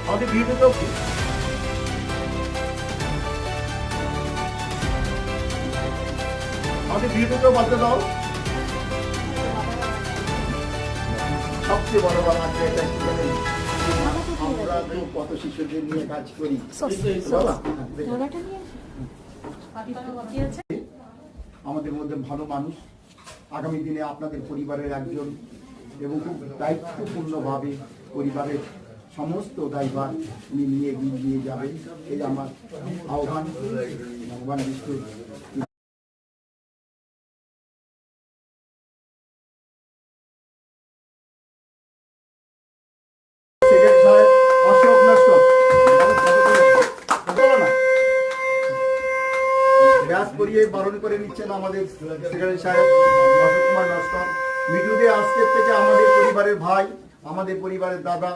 আমাদের ভিডিওতেও বার্তা দাও। সবচেয়ে বড় বাংলাতে এটা কি জানেন, আমরা তো কত শিশুদের নিয়ে কাজ করি। আমাদের মধ্যে ভালো মানুষ, আগামী দিনে আপনাদের পরিবারের একজন এবং খুব দায়িত্বপূর্ণভাবে পরিবারের সমস্ত দায়ভার উনি নিয়ে এগিয়ে যাবেন, এই আমার আহ্বান। ভগবান বিষ্ণু অশোক নস্কর ব্যাস করিয়ে বারণ করে নিচ্ছেন আমাদের সেক্রেটারি সাহেব অশোক কুমার নস্কর। মিঠুদে আজকের থেকে আমাদের পরিবারের ভাই, আমাদের পরিবারের দাদা।